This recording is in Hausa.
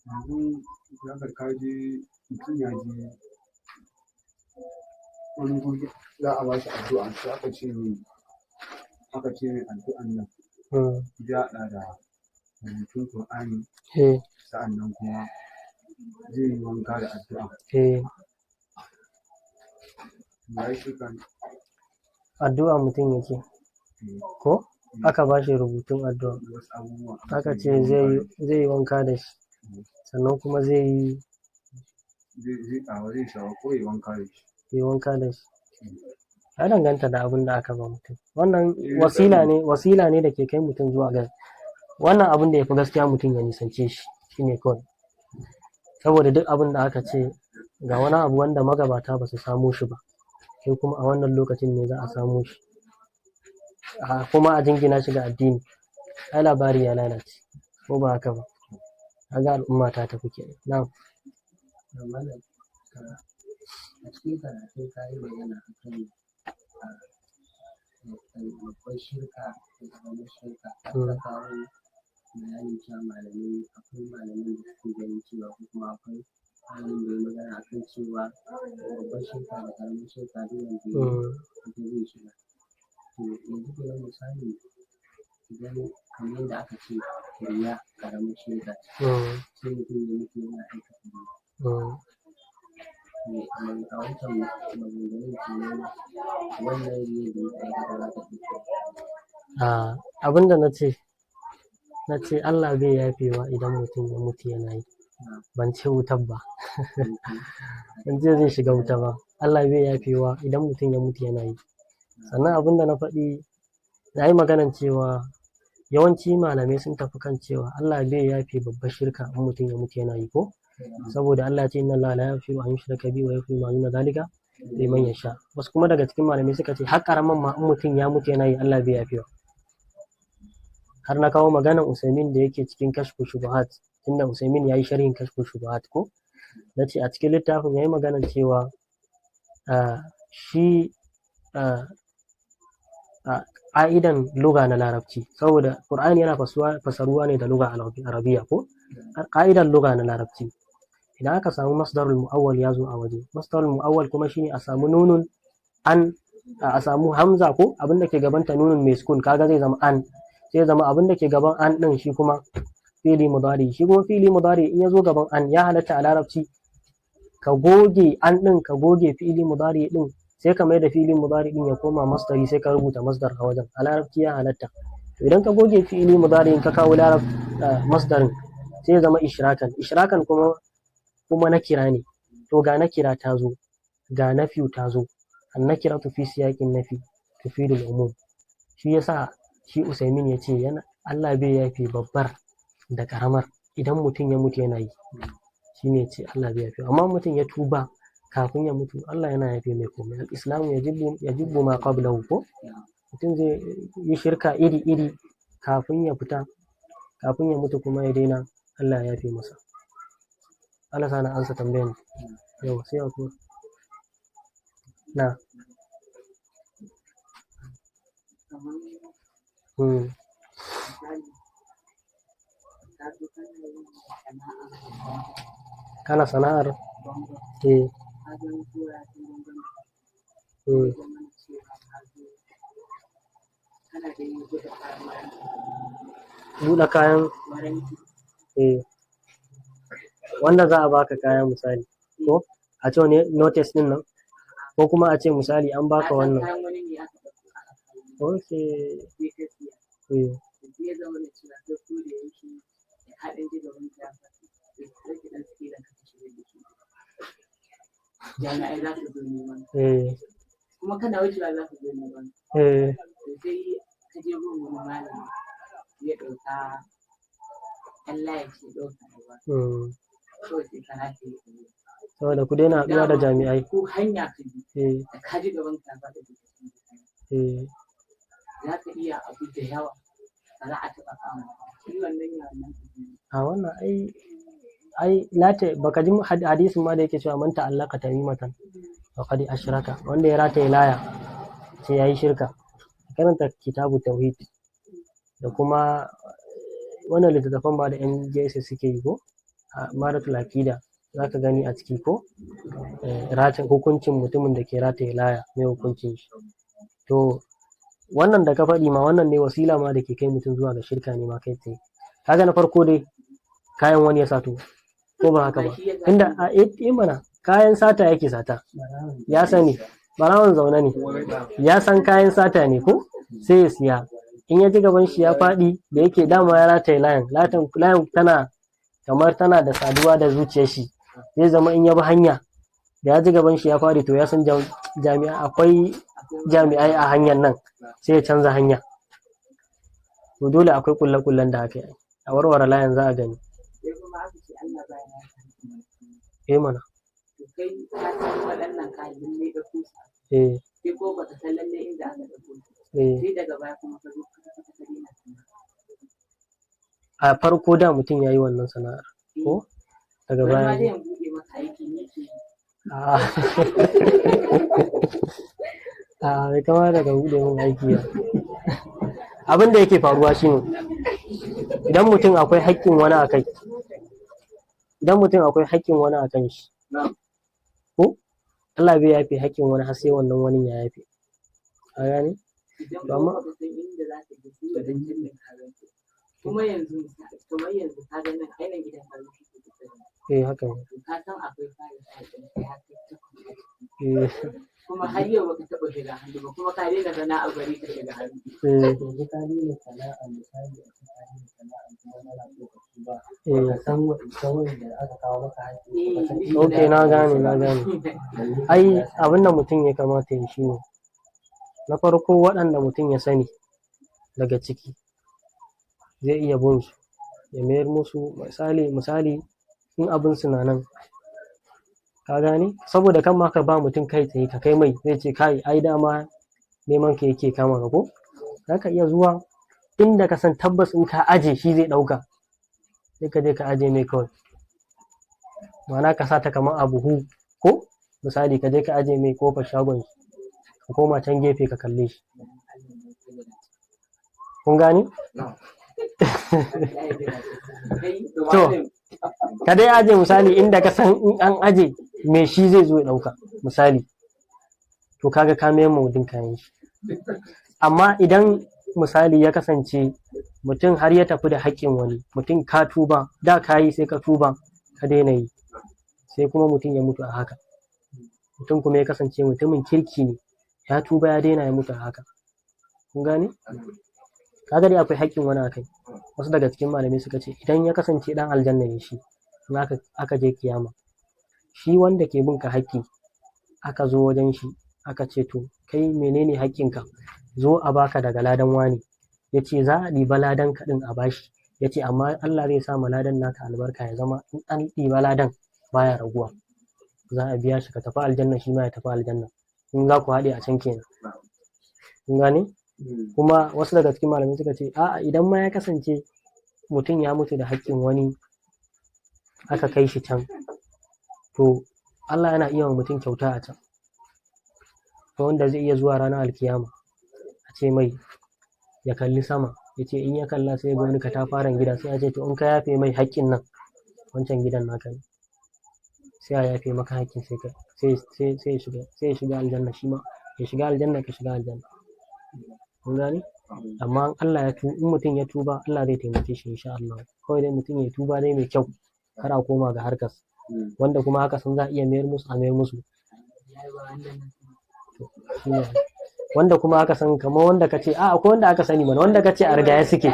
yanzu zaka kaje mutum ya je wani guri za a ba shi addu'a sai aka ce mai addu'an nan zai haɗa da rubutun Qur'ani sa'annan kuma zai yi wanka da addu'a. Ya shi kan addu'a mutum yake ko aka ba shi rubutun addu'a wasu abubuwa aka ce zai yi wanka da shi sannan kuma zai shawo ko ya wanka da shi. yi wanka da shi. Ya danganta da abin da aka ba mutum. Wannan wasila ne da ke kai mutum zuwa ga wannan abin da ya fi gaskiya mutum ya nisance shi shine kawai. Saboda duk abin da aka ce ga wani abu wanda magabata ba su samo shi ba, sai kuma a wannan lokacin ne za a samo shi. Kuma a jingina shi ga addini. Ai labari ya lalace ko ba haka ba. Kaga al'umma ta tafi kenan. Na'am. A cikin karatun ka yi magana akan babbar shirka da ƙaramar shirka. Ka kawo bayanin cewa akwai malamin da suke ganin cewa ko kuma akwai malamin da ya magana akan cewa babbar shirka da ƙaramar shirka duk wanda zai shiga. To yanzu kenan misali idan kamar yadda aka ce riya ƙaramar shirka sai mutum ya mutu yana aikata riya. A wancan maganganun kenan wannan riya da ya aikata za ta fito. Abin da na ce Allah bai yafewa idan mutum ya mutu yana yi. Ban ce wutar ba. Ban ce zai shiga wuta ba. Allah bai yafewa idan mutum ya mutu yana yi. Sannan abin da na faɗi na yi maganan cewa yawanci malamai sun tafi kan cewa Allah bai yafe babbar shirka in mutum ya mutu yana yi ko? Saboda Allah ya ce inna Allah la yaghfiru an yushraka bihi wa yaghfiru ma duna dhalika liman yasha. Wasu kuma daga cikin malamai suka ce har ƙaramin ma in mutum ya mutu yana yi Allah bai yafewa. Har na kawo maganan Usaimin da yake cikin Kashfu Shubuhat, tunda Usaimin ya yi sharhin Kashfu Shubuhat ko? Na ce a cikin littafin ya yi maganan cewa shi ƙa'idan lugha na larabci, saboda Qur'ani yana fasaruwa ne da lugha arabiya ko? Ƙa'idan lugha na larabci idan aka samu masdarul mu'awwal ya zo a waje, masdarul mu'awwal kuma shine a samu nunun a samu hamza ko abin da ke gabanta nunun mai sukun kaga zai zama an, sai zama abin da ke gaban an din shi kuma fili mudari. Shi kuma fili mudari in ya zo gaban an ya halatta a larabci ka goge an din ka goge fili mudari din sai ka mai da filin mudari din ya koma masdari sai ka rubuta masdar a wajen. A larabci ya halatta. To idan ka goge fili mudari ka kawo masdarin sai ya zama ishrakan kuma na kira ne. To ga na kira ta zo ga nafiyu ta zo. An nakira tu fi siyaqin nafi tufidul umum. Shi yasa shi Usaimin ya ce Allah bai yafe babbar da karamar idan mutum ya mutu yana yi. Shine ce Allah bai yafe. Amma mutum ya tuba kafin ya mutu Allah yana yafe mai komai. Al-Islamu yajibbu ma qablahu ko? Mutum zai yi shirka iri kafin ya mutu kuma ya daina Allah ya yafe masa. Allah sana ansa tambayan. Yau sai ku na kana sana'ar buɗe kayan wanda za a baka kaya misali ko a ce ne notice din nan ko kuma a ce misali an baka wannan kuma kana wucewa za ka zo neman sai ka je gun wani malami ya ɗauka Allah ya ce ɗauka ba kawai sai ka rataye saboda ku daina haɗuwa da jami'ai ko hanya ka bi da ka ji gaban ka ba da za ka iya abu da yawa ba za a taɓa kama shi wannan yawan a wannan ai lata baka ji hadisin ma da yake cewa man ta'allaka tamimatan faqad ashraka, wanda ya rataye laya sai yayi shirka. Karanta kitabu tauhid da kuma wannan littattafan ba da NJS suke yi ko maratul aqida zaka gani a ciki ko hukuncin mutumin da ke rataye laya mai hukuncin shi. To wannan da ka faɗi ma wannan ne wasila ma da ke kai mutum zuwa ga shirka ne ma kai tsaye. Kaga na farko dai kayan wani ya sato ko ba haka ba, inda mana kayan sata yake sata ya sani, barawan zaune ne ya san kayan sata ne ko sai ya siya, in ya ji gaban shi ya faɗi da yake dama ya rataye layan tana kamar tana da saduwa da zuciyar shi, zai zama in ya bi hanya da ya ji gaban shi ya faɗi to ya san akwai jami'ai a hanyar nan sai ya canza hanya. To dole akwai kulle-kullen da aka yi a warware layan za a gani. Mana a farko da mutum ya yi wannan sana'ar ko daga baya bai kama daga buɗe mun aiki ba. Abin da yake faruwa shine idan mutum akwai haƙƙin wani a kai, idan mutum akwai haƙƙin wani a kan shi ko Allah bai yafe haƙƙin wani har sai wannan wani ya yafe, a gane? Amma kuma yanzu kamar yanzu ka ga nan ainihin gidan haka ne. Ka san akwai kuma har yau baka taɓa shiga hannu ba kuma ka daina sana'a bari ka shiga hannu. Yanzu ka daina sana'a misali a cikin sana'a kuma na lokaci ba ka san wanda aka kawo maka haƙƙi. Ok, na gane. Ai abin da mutum ya kamata ya shi ne na farko waɗanda mutum ya sani daga ciki zai iya bin su ya mayar musu misali in abin suna nan, ka gane, saboda kan ma ka ba mutum kai tsaye ka kai mai zai ce kai ai dama neman ka yake kama ka ko, za ka iya zuwa inda ka san tabbas in ka aje shi zai ɗauka sai ka je ka aje mai kawai, ma'ana ka sa ta kamar a buhu ko misali ka je ka aje mai kofar shagon shi ka koma can gefe ka kalle shi, kun gane? To ka dai aje misali inda ka san in an aje me shi zai zo ya ɗauka misali, to kaga ka mayar mutum kayan shi. Amma idan misali ya kasance mutum har ya tafi da haƙƙin wani, mutum ka tuba da ka yi sai ka tuba ka daina yi sai kuma mutum ya mutu a haka, mutum kuma ya kasance mutumin kirki ne ya tuba ya daina ya mutu a haka, kun gane? Kaga dai akwai haƙƙin wani a kai. Wasu daga cikin malamai suka ce idan ya kasance ɗan aljanna ne shi in aka je kiyama, shi wanda ke bin ka haƙƙi aka zo wajen shi aka ce to kai menene haƙƙinka, zo a baka daga ladan wani, ya ce za a ɗiba ladan kaɗin a bashi, ya ce amma Allah zai sa ma ladan naka albarka ya zama in an ɗiba ladan baya raguwa, za a biya shi ka tafi aljanna shi ma ya tafi aljanna, in za ku haɗe a can kenan, kun gane? Kuma wasu daga cikin malamai suka ce a'a idan ma ya kasance mutum ya mutu da haƙƙin wani aka kai shi can, to Allah yana iya wa mutum kyauta a can, to wanda zai iya zuwa ranar alkiyama a ce mai ya kalli sama ya ce in ya kalla sai ga wani katafaren gida sai a ce to in ka yafe mai haƙƙin nan wancan gidan naka ne, sai a yafe maka haƙƙin sai ya shiga aljanna shi ma ya shiga aljanna ka shiga aljanna, kun gane? Amma Allah in mutum ya tuba Allah zai taimake shi insha Allah, kawai dai mutum ya tuba dai mai kyau kar a koma ga harkar wanda kuma haka sun za a iya mayar musu a mayar musu, wanda kuma aka san kamar wanda ka ce akwai wanda aka sani mana wanda ka ce a rigaya suke